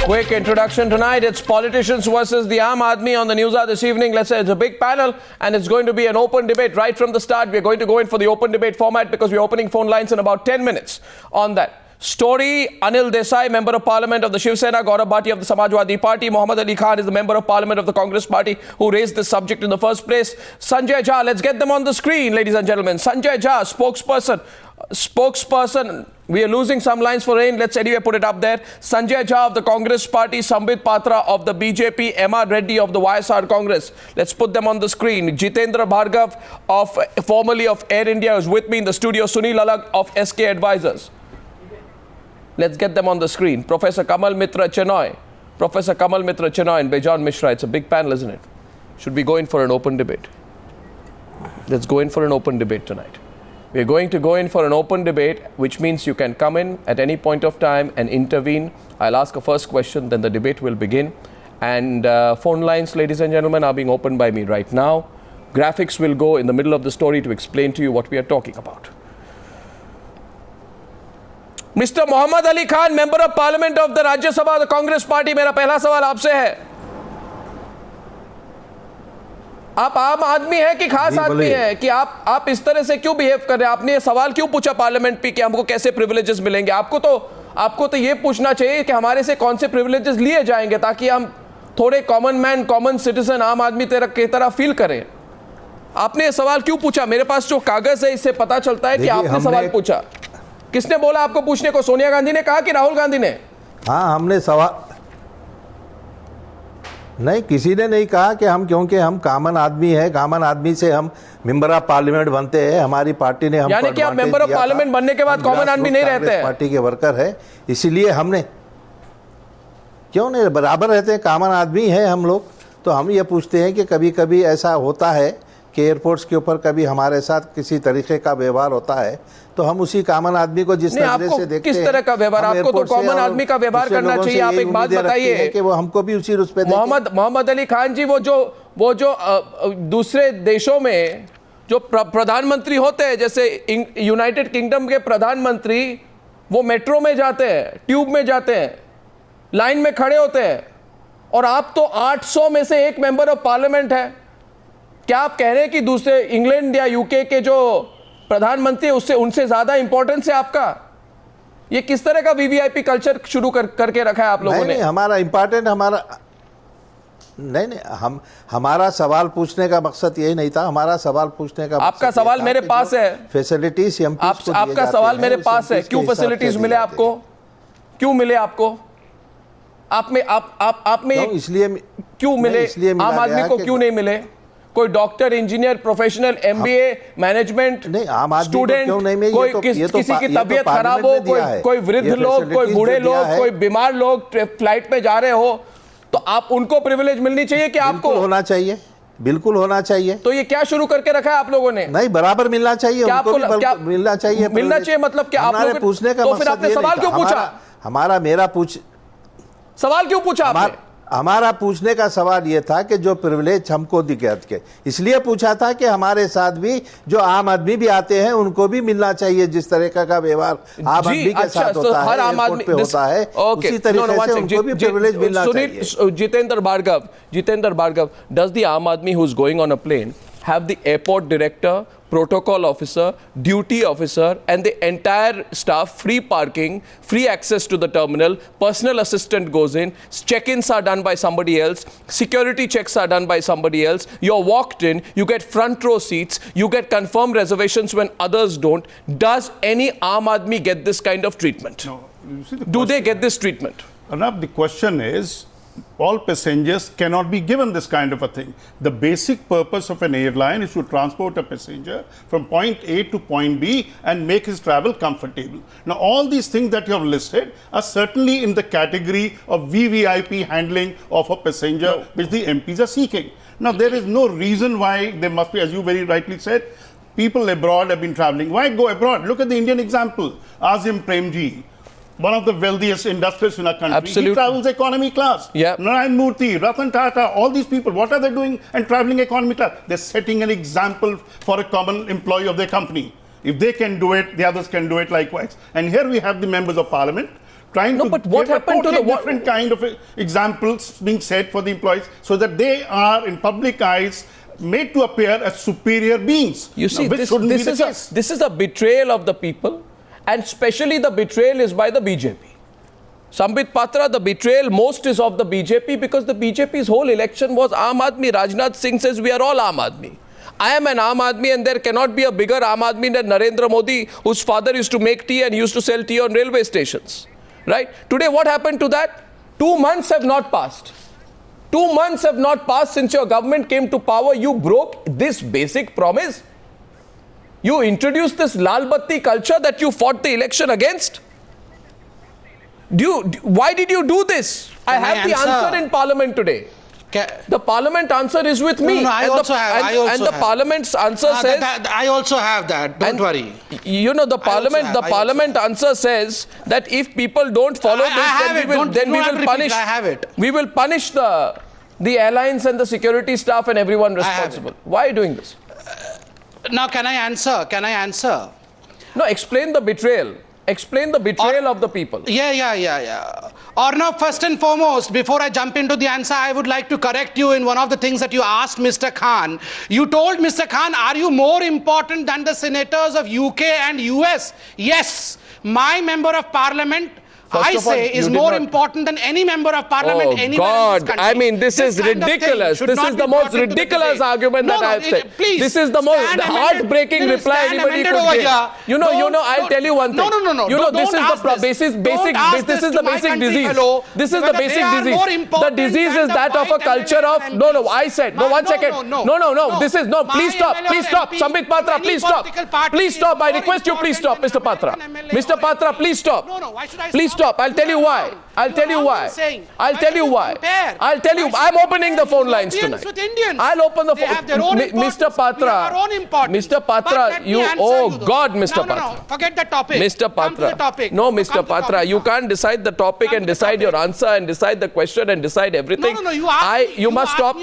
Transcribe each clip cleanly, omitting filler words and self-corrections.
Quick introduction tonight. It's politicians versus the Aam Aadmi on the Newshour this evening. Let's say it's a big panel and it's going to be an open debate right from the start. We're going to go in for the open debate format because we're opening phone lines in about 10 minutes on that. Story, Anil Desai, Member of Parliament of the Shiv Sena, Gaurav Bhatia of the Samajwadi Party, Muhammad Ali Khan is the Member of Parliament of the Congress Party who raised this subject in the first place. Sanjay Jha, let's get them on the screen, ladies and gentlemen. Sanjay Jha, spokesperson. We are losing some lines for rain. Let's anyway put it up there. Sanjay Jha of the Congress Party, Sambit Patra of the BJP, M.R. Reddy of the YSR Congress. Let's put them on the screen. Jitendra Bhargav, formerly of Air India, is with me in the studio. Sunil Alag of SK Advisors. Let's get them on the screen. Professor Kamal Mitra Chenoy. Professor Kamal Mitra Chenoy and Bejan Mishra. It's a big panel, isn't it? Should we go in for an open debate? Let's go in for an open debate tonight. We are going to go in for an open debate, which means you can come in at any point of time and intervene. I'll ask a first question, then the debate will begin. And phone lines, ladies and gentlemen, are being opened by me right now. Graphics will go in the middle of the story to explain to you what we are talking about. Mr. Muhammad Ali Khan, Member of Parliament of the Rajya Sabha, the Congress Party, मेरा पहला सवाल आपसे है. आप आम आदमी हैं कि खास आदमी हैं कि आप इस तरह से क्यों बिहेव कर रहे हैं? आपने ये सवाल क्यों पूछा पार्लियामेंट पे कि हमको कैसे प्रिविलेजेस मिलेंगे? आपको तो ये पूछना चाहिए कि हमारे से कौन से प्रिविलेजेस लिए जाएंगे ताकि हम थोड़े कॉमन मैन, कॉमन सिटीजन, आम आदमी की तरह फील करें. आपने ये सवाल क्यों पूछा? मेरे पास जो कागज है इससे पता चलता है कि आपने सवाल पूछा. किसने बोला आपको पूछने को? सोनिया गांधी ने कहा कि राहुल गांधी ने? हाँ, हमने सवाल नहीं, किसी ने नहीं कहा कि हम, क्योंकि हम कॉमन आदमी है, कॉमन आदमी से हम मेंबर ऑफ पार्लियामेंट बनते हैं. हमारी पार्टी ने हम, यानी कि आप मेंबर ऑफ पार्लियामेंट बनने के बाद कॉमन आदमी नहीं रहते हैं? पार्टी के वर्कर है, इसीलिए हमने, क्यों नहीं, बराबर रहते हैं, कॉमन आदमी है हम लोग. तो हम ये पूछते हैं कि कभी कभी ऐसा होता है कि एयरपोर्ट्स के ऊपर कभी हमारे साथ किसी तरीके का व्यवहार होता है, तो हम उसी कॉमन आदमी को जिस नजरिए से देखते हैं. किस तरह का व्यवहार? आपको तो कॉमन आदमी का व्यवहार करना चाहिए. आप एक बात बताइए कि वो हमको भी उसी रूप पे देखें. मोहम्मद अली खान जी, वो जो दूसरे देशों में जो प्रधानमंत्री होते हैं, जैसे यूनाइटेड किंगडम के प्रधानमंत्री, वो मेट्रो में जाते हैं, ट्यूब में जाते हैं, लाइन में खड़े होते हैं, और आप तो 800 में से एक मेंबर ऑफ पार्लियामेंट है. क्या आप कह रहे हैं कि दूसरे इंग्लैंड या यूके के जो प्रधानमंत्री उससे उनसे ज्यादा इंपॉर्टेंस है आपका? ये किस तरह का वीवीआईपी कल्चर शुरू करके रखा है आप लोगों ने? नहीं, हमारा इंपॉर्टेंट, हमारा नहीं, हमारा सवाल पूछने का मकसद यही नहीं था. हमारा सवाल पूछने का, आपका सवाल मेरे पास है. फैसिलिटीज आपका सवाल मेरे पास है. क्यों फैसिलिटीज मिले आपको? क्यों मिले आपको? आप में इसलिए क्यों मिले? आम आदमी को क्यों नहीं मिले? कोई doctor, engineer, professional, MBA, management student, कोई किसी की तबीयत खराब हो, कोई वृद्ध लोग, कोई बूढ़े लोग, कोई बीमार लोग फ्लाइट में जा रहे हो, तो आप उनको प्रिविलेज मिलनी चाहिए कि आपको होना चाहिए? बिल्कुल होना चाहिए. तो ये क्या शुरू करके रखा है आप लोगों ने? नहीं, बराबर मिलना चाहिए. क्या मिलना चाहिए? मिलना चाहिए मतलब क्या? आप लोग पूछने का, तो फिर आपने सवाल क्यों पूछा? सवाल क्यों पूछा आपने? हमारा पूछने का सवाल यह था कि जो प्रिविलेज हमको दिक्कत के, इसलिए पूछा था कि हमारे साथ भी जो आम आदमी भी आते हैं उनको भी मिलना चाहिए. जिस तरह का व्यवहार आम आदमी के साथ होता है, एयरपोर्ट पे होता है, उसी तरीके से उनको भी प्रिविलेज मिलना चाहिए. Jitendra Bhargav, does the Aam Aadmi who is going on a plane have the airport director, protocol officer, duty officer and the entire staff free parking, free access to the terminal, personal assistant goes in, check-ins are done by somebody else, security checks are done by somebody else, you're walked in, you get front row seats, you get confirmed reservations when others don't. Does any Aam Aadmi get this kind of treatment? No. Do they get this treatment? Arnab, the question is, all passengers cannot be given this kind of a thing. The basic purpose of an airline is to transport a passenger from point A to point B and make his travel comfortable. Now, all these things that you have listed are certainly in the category of VVIP handling of a passenger, which the MPs are seeking. Now, there is no reason why there must be, as you very rightly said, people abroad have been traveling. Why go abroad? Look at the Indian example. Azim Premji, one of the wealthiest industrialists in our country. Absolutely. He travels economy class. Yeah. Narayan Murthy, Ratan Tata, all these people, what are they doing and traveling economy class? They're setting an example for a common employee of their company. If they can do it, the others can do it likewise. And here we have the members of parliament trying No, to but what give a happened to totally the- different kind of examples being set for the employees so that they are in public eyes made to appear as superior beings. You see, which shouldn't be the case. this is a betrayal of the people, and especially the betrayal is by the BJP. Sambit Patra, the betrayal most is of the BJP, because the BJP's whole election was Aam Aadmi. Rajnath Singh says we are all Aam Aadmi. I am an Aam Aadmi, and there cannot be a bigger Aam Aadmi than Narendra Modi, whose father used to make tea and used to sell tea on railway stations. Right? Today, what happened to that? 2 months have not passed. 2 months have not passed since your government came to power. You broke this basic promise. You introduced this Lal Batti culture that you fought the election against. Why did you do this? I have the answer in Parliament today. The Parliament answer is with me. No, I also have. And the Parliament's answer says... I also have that. Don't worry. You know, the Parliament answer says that if people don't follow this, then we will punish... I have it. We will punish the airlines and the security staff and everyone responsible. Why are you doing this? Now, can I answer? No, explain the betrayal. Explain the betrayal of the people. Yeah. Arnav, first and foremost, before I jump into the answer, I would like to correct you in one of the things that you asked Mr. Khan. You told Mr. Khan, are you more important than the senators of UK and US? Yes. My member of parliament, I say, is more important than any member of parliament anywhere in this country. I mean, this is ridiculous. This is the most ridiculous argument that I have said. This is the most heartbreaking reply anybody could give. You know, I'll tell you one thing. No. You know, this is the basic disease. This is the basic disease. The disease is that of a culture of... No, I said. No, 1 second. No. This is... No, please stop. Sambit Patra, please stop. Please stop. I request you, please stop, Mr. Patra. Mr. Patra, please stop. Please stop. I'll tell you why. I'm opening the phone lines tonight. I'll open the phone. Mr. Patra. Mr. Patra, you... Oh God, Mr. Patra. No. Forget the topic. Mr. Patra. No, Mr. Patra. You can't decide the topic and decide your answer and decide the question and decide everything. No. You must stop.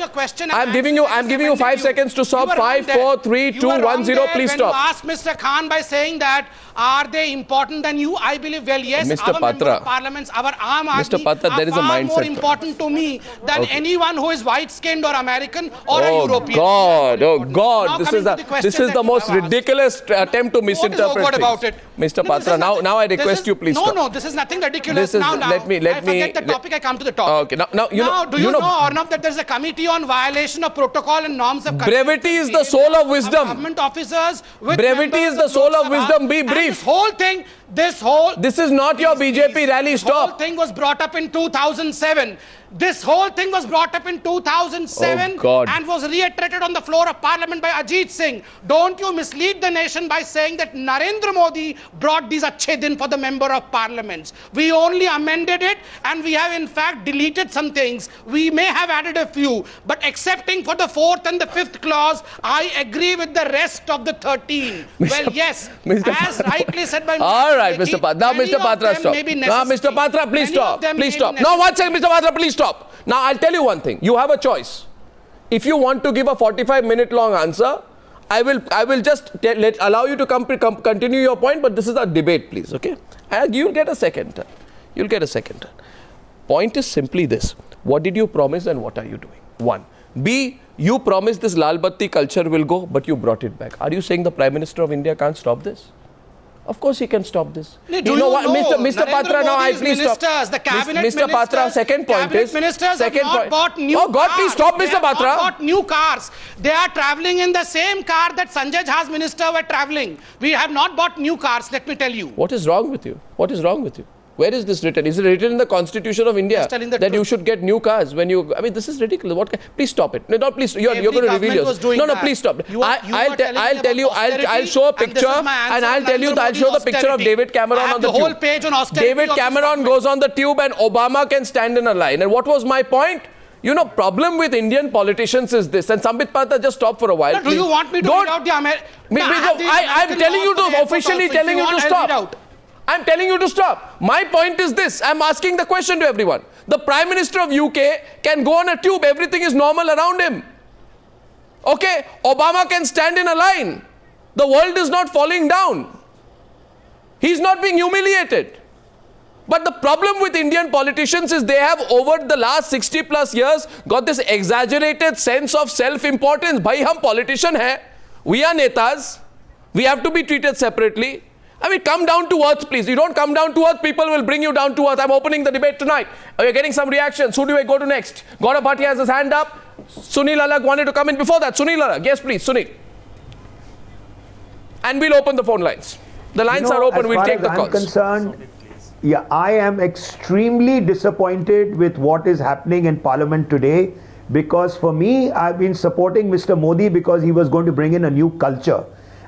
I'm giving you 5 seconds to stop. 5, 4, 3, 2, 1, 0. Please stop. You asked Mr. Khan by saying that, are they important than you? I believe, well, yes, Mr. our Patra. member of parliaments, our Aam Aadmi, Mr. Patra, there is a are mindset. more important to me than anyone who is white-skinned or American or a European. Oh God, this is the most ridiculous attempt to misinterpret What about it? Mr. Patra, now I request you, please stop. No, this is nothing ridiculous. Let me forget the topic, I come to the topic. Okay, now do you know, Arnav, that there's a committee on violation of protocol and norms of conduct? Brevity is the soul of wisdom. Government officers with Brevity is the soul of wisdom. Be brief. This is not your BJP rally. Stop. This whole thing was brought up in 2007. This whole thing was brought up in 2007 and was reiterated on the floor of Parliament by Ajit Singh. Don't you mislead the nation by saying that Narendra Modi brought these Acche din for the member of parliaments. We only amended it, and we have in fact deleted some things. We may have added a few, but excepting for the 4th and the 5th clause, I agree with the rest of the 13. Well, yes, as rightly said by All right, Mr. Patra. Now, Mr. Patra, stop. Now, Mr. Patra, please stop. Please stop. Now, 1 second, Mr. Patra, please stop. Now, I'll tell you one thing. You have a choice. If you want to give a 45-minute long answer, I will just allow you to continue your point, but this is a debate, please, okay? And you'll get a second turn. Point is simply this. What did you promise and what are you doing? 1. B, you promised this Lal Batti culture will go, but you brought it back. Are you saying the Prime Minister of India can't stop this? Of course he can stop this. You know what, Mr. Patra, now I please stop. The cabinet Mr. Patra, second point is... ministers have not bought new cars. Oh God, please stop, Mr. Patra. They have not bought new cars. They are travelling in the same car that Sanjay Jha's minister were travelling. We have not bought new cars, let me tell you. What is wrong with you? Where is this written? Is it written in the Constitution of India that you should get new cars when you... I mean, this is ridiculous. Please stop it. No, please. You're going to reveal yours. No, please stop. I'll tell you. I'll show a picture and I'll show the picture of David Cameron on the tube. The whole page on austerity. David Cameron goes on the tube and Obama can stand in a line. And what was my point? You know, problem with Indian politicians is this. And Sambit Patra, just stop for a while. Do you want me to read out the I'm telling you to officially telling you to stop. I'm telling you to stop. My point is this. I'm asking the question to everyone. The Prime Minister of UK can go on a tube. Everything is normal around him. Okay? Obama can stand in a line. The world is not falling down. He's not being humiliated. But the problem with Indian politicians is they have over the last 60 plus years got this exaggerated sense of self-importance. Bhai, hum politician hai. We are netas. We have to be treated separately. I mean, come down to earth, please. You don't come down to earth, people will bring you down to earth. I'm opening the debate tonight. We're getting some reactions. Who do I go to next? Gaurav Bhatia has his hand up. Sunil Alagh wanted to come in before that. Sunil Alagh. Yes, please, Sunil. And we'll open the phone lines. The lines are open. We'll take the calls. As far as I'm concerned, yeah, I am extremely disappointed with what is happening in Parliament today, because for me, I've been supporting Mr. Modi because he was going to bring in a new culture.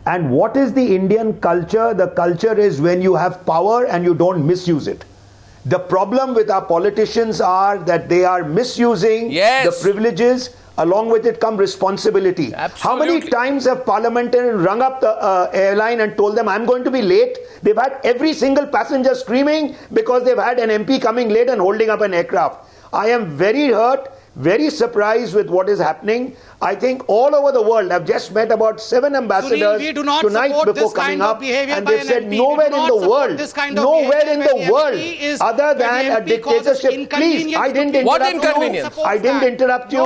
And what is the Indian culture? The culture is when you have power and you don't misuse it. The problem with our politicians are that they are misusing the privileges. Along with it come responsibility. Absolutely. How many times have parliamentarians rung up the airline and told them, I'm going to be late? They've had every single passenger screaming because they've had an MP coming late and holding up an aircraft. I am very hurt, very surprised with what is happening. I think all over the world, I've just met about 7 ambassadors tonight before coming up, and they've said nowhere in the world, other than a dictatorship. Please, I didn't interrupt you. I didn't interrupt you.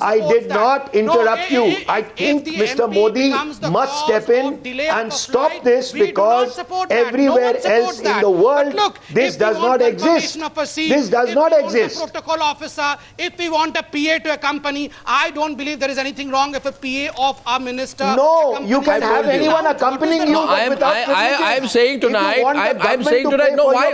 I did not interrupt you. I think Mr. Modi must step in and stop this, because everywhere else in the world, this does not exist. This does not exist. Protocol officer, if we want a PA to accompany, I don't believe there is anything wrong if a PA of our minister. No, you can have anyone accompanying you. No, I'm saying tonight. I'm saying tonight. No, why?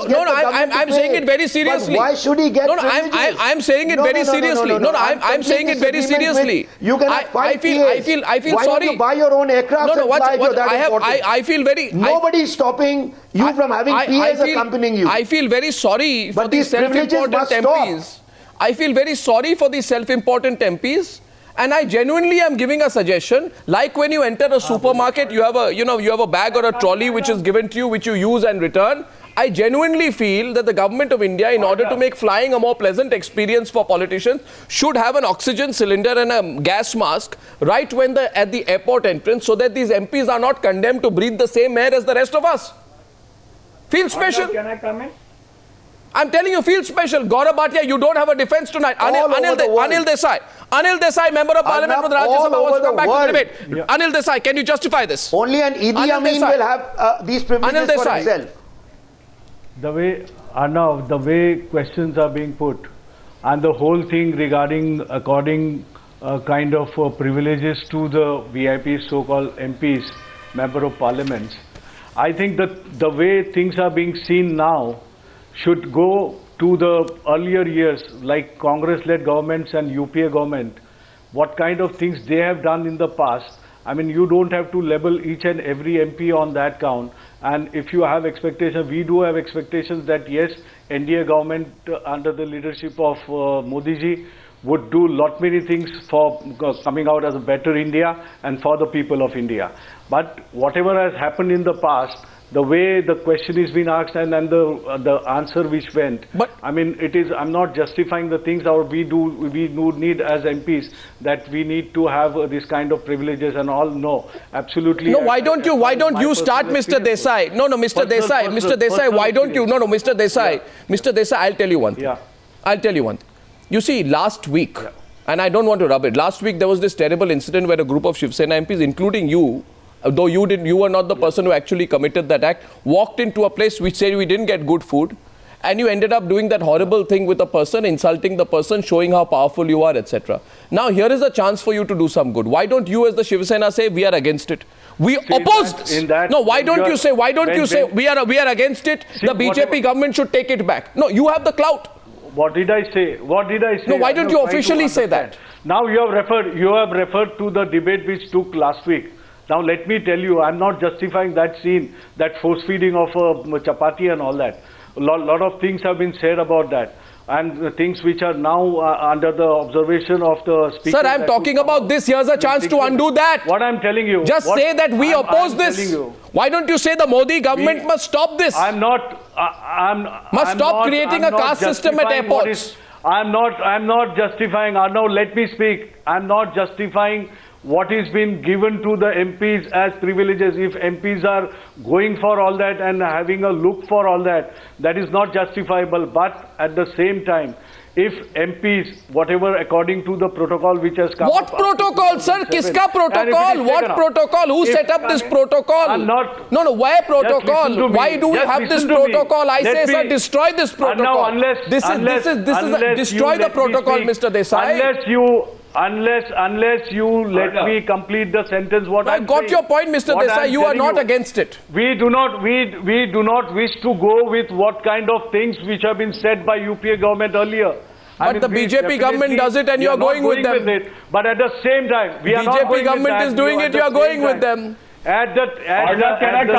No, I'm saying it very seriously. Why should he get? No, I'm saying it very seriously. No, I'm saying it very seriously. You can have 5 PAs. I feel why sorry. Don't you buy your own aircraft? No, I feel very. Nobody is stopping you from having PAs accompanying you. I feel very sorry for these self-important MPs. I feel very sorry for these self-important MPs, and I genuinely am giving a suggestion. Like when you enter a supermarket, you have a bag or a trolley which is given to you, which you use and return. I genuinely feel that the government of India, in order to make flying a more pleasant experience for politicians, should have an oxygen cylinder and a gas mask right when at the airport entrance, so that these MPs are not condemned to breathe the same air as the rest of us. Feel special? Can I come in? I'm telling you, feel special. Gaurav Bhatia, you don't have a defense tonight. Anil Desai, member of parliament for the Rajya Sabha, wants to come back to the debate. Yeah. Anil Desai, can you justify this? Only an Idi Amin will have these privileges for himself. The way, Arnav, the way questions are being put, and the whole thing regarding according kind of privileges to the VIPs, so-called MPs, member of parliaments, I think that the way things are being seen now should go to the earlier years, like Congress-led governments and UPA government, what kind of things they have done in the past. I mean, you don't have to label each and every MP on that count. And if you have expectations, we do have expectations that yes, NDA government under the leadership of Modi ji would do lot many things for coming out as a better India and for the people of India. But whatever has happened in the past, the way the question is being asked and the answer which went, but I mean, it is, I'm not justifying the things we do need as MPs, that we need to have this kind of privileges and all. No, absolutely. No, why don't you start, Mr. Desai? No, Mr. Desai, why don't you? No, Mr. Desai. Yeah. Mr. Desai, I'll tell you one thing. Yeah. I'll tell you one thing. You see, last week, and I don't want to rub it, last week there was this terrible incident where a group of Shiv Sena MPs, including you, though you were not the person who actually committed that act, walked into a place which said we didn't get good food, and you ended up doing that horrible thing with a person, insulting the person, showing how powerful you are, etc. Now here is a chance for you to do some good. Why don't you as the Shiv Sena say we are against it? We oppose this. No, why don't you say we are against it? The BJP government should take it back. No, you have the clout. What did I say? What did I say? No, why don't you officially say that? Now you have referred to the debate which took last week. Now let me tell you, I'm not justifying that scene, that force feeding of chapati and all that. A lot of things have been said about that, and things which are now under the observation of the speaker. Sir, I'm talking about this. Here's a chance to undo that. What I'm telling you. Just say that we oppose this. Why don't you say the Modi government must stop this? Must stop creating a caste system at airports. I'm not justifying. Arnav, let me speak. I'm not justifying what is being given to the MPs as privileges. If MPs are going for all that and having a look for all that, that is not justifiable. But at the same time, if MPs, whatever according to the protocol which has come What up, protocol, sir? Kiska protocol? What protocol? Who set up this protocol? I'm not. No, why protocol? listen to me. Why do we Just have this listen to me. protocol? I Let say, sir, me- destroy this protocol. Unless Destroy the protocol, Mr. Desai. Unless you let me complete the sentence, what I I'm got saying, your point, Mr. what Desai. I'm You are telling not you, against it. We do not wish to go with what kind of things which have been said by UPA government earlier. But the we BJP government definitely- does it and we you are are going not with them. it, but at the same time, we are not BJP going with government that. is doing it, you are going with them. At the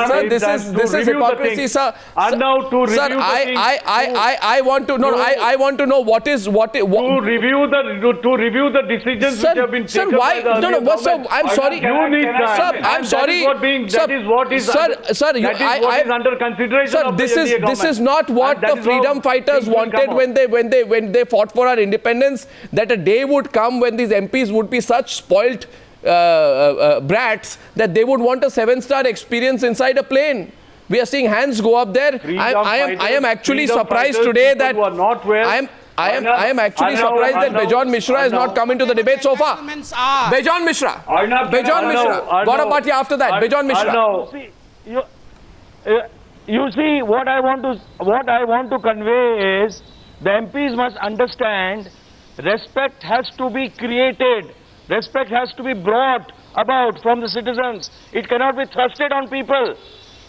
Sir, this is hypocrisy, sir. And now to review Sir, the things, I want to know. I want to know what is to review the decisions which have been taken why? by the No, earlier sir, government. I'm sorry. You need time. Sir, I'm And sorry. That is what is under consideration Sir, of the this NDA government. is not what And that the is how freedom fighters things will wanted come when they fought for our independence. That a day would come when these MPs would be such spoilt brats that they would want a 7-star experience inside a plane. We are seeing hands go up there. I am actually surprised today that I am actually surprised that Bejon Mishra has not come into the debate so far. Bejon Mishra. Gaurav Bhatia after that. Bejon Mishra. You see, what I want to convey is the MPs must understand respect has to be created. Respect has to be brought about from the citizens. It cannot be thrusted on people.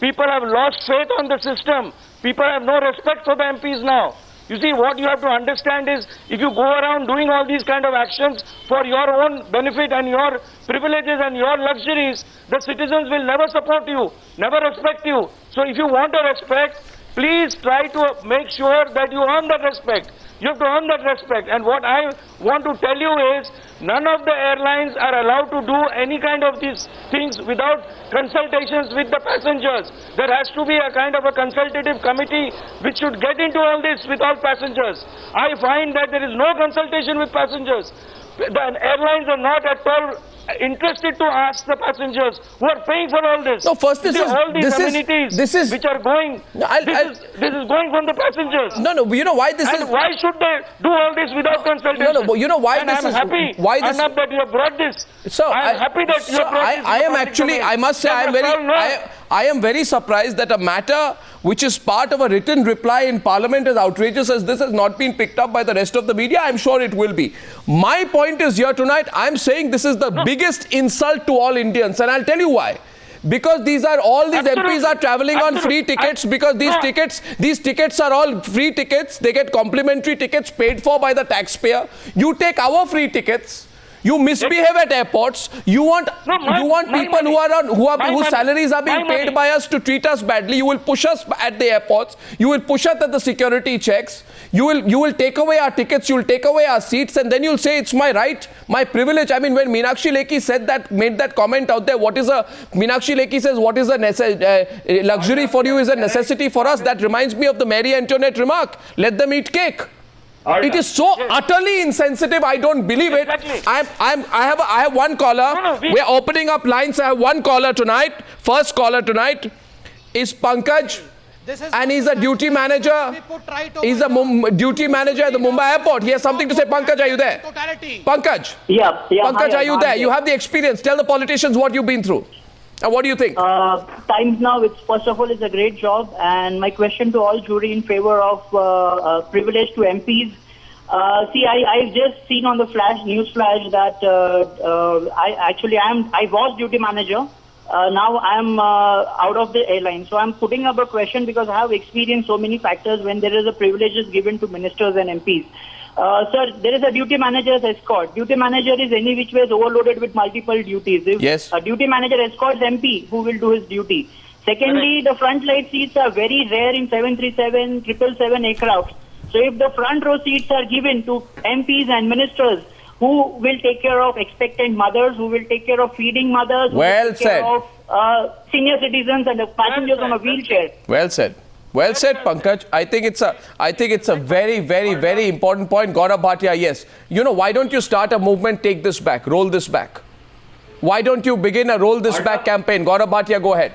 People have lost faith on the system. People have no respect for the MPs now. You see, what you have to understand is, if you go around doing all these kind of actions for your own benefit and your privileges and your luxuries, the citizens will never support you, never respect you. So if you want a respect, please try to make sure that you earn that respect. You have to earn that respect. And what I want to tell you is, none of the airlines are allowed to do any kind of these things without consultations with the passengers. There has to be a kind of a consultative committee which should get into all this with all passengers. I find that there is no consultation with passengers. The airlines are not at all interested to ask the passengers who are paying for all this. No, first this is all these amenities which are going. This is going from the passengers. No, you know why this and is. Why should they do all this without consultation? No, you know why and this I'm is. happy. Why this? Arnab, that you have brought this. So I am happy that you have brought this. I am actually. I must say, I am very surprised that a matter which is part of a written reply in Parliament as outrageous as this has not been picked up by the rest of the media. I'm sure it will be. My point is here tonight, I'm saying this is the biggest insult to all Indians, and I'll tell you why. Because these MPs are traveling on free tickets, because these tickets are all free tickets. They get complimentary tickets paid for by the taxpayer. You take our free tickets. You misbehave at airports. You want people whose salaries are being paid by us to treat us badly. You will push us at the airports. You will push us at the security checks. You will take away our tickets. You will take away our seats, and then you'll say it's my right, my privilege. I mean, when Meenakshi Lekhi made that comment out there, Meenakshi Lekhi says what is a luxury for you is a necessity for us. That reminds me of the Mary Antoinette remark: "Let them eat cake." It is so utterly insensitive. I don't believe it. I have one caller. We're opening up lines. I have one caller tonight. First caller tonight is Pankaj, and he's a duty manager. He's a duty manager at the Mumbai airport. He has something to say. Pankaj, are you there? Pankaj. Yeah. Pankaj, are you there? You have the experience. Tell the politicians what you've been through. What do you think? Times now, first of all, it's a great job. And my question to all jury in favor of privilege to MPs. I've just seen on the news flash that I was duty manager. Now I'm out of the airline. So I'm putting up a question because I have experienced so many factors when there is a privileges given to ministers and MPs. Sir, there is a duty manager's escort. Duty manager is any which way is overloaded with multiple duties. If a duty manager escorts MP, who will do his duty? Secondly, the front light seats are very rare in 737, 777 aircraft. So if the front row seats are given to MPs and ministers, who will take care of expectant mothers, who will take care of feeding mothers, who will take care of senior citizens and the passengers on a wheelchair? Well said. Well said, Pankaj. I think it's a very, very, very important point. Gaurav Bhatia, yes. You know, why don't you start a movement, take this back, roll this back? Why don't you begin a roll this back campaign? Gaurav Bhatia, go ahead.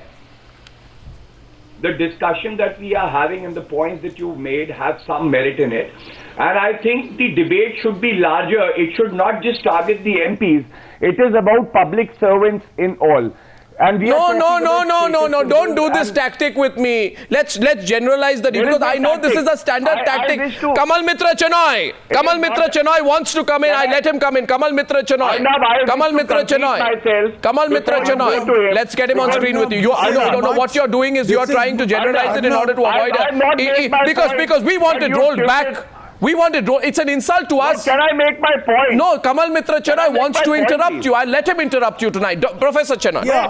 The discussion that we are having and the points that you've made have some merit in it. And I think the debate should be larger. It should not just target the MPs. It is about public servants in all. And we No, don't do this tactic with me. Let's generalize the debate, because I know this is a standard tactic. Kamal Mitra Chenoy. Kamal Mitra Chenoy wants to come in. I let him come in. Kamal Mitra Chenoy. Kamal Mitra Chenoy. Kamal Mitra Chenoy. Let's get him on screen with you. No, what you're doing is you're trying to generalize it in order to avoid it. Because we want it rolled back. We want it. It's an insult to us. Can I make my point? No, Kamal Mitra Chenoy wants to interrupt you. I'll let him interrupt you tonight. Professor Chenoy. Yeah,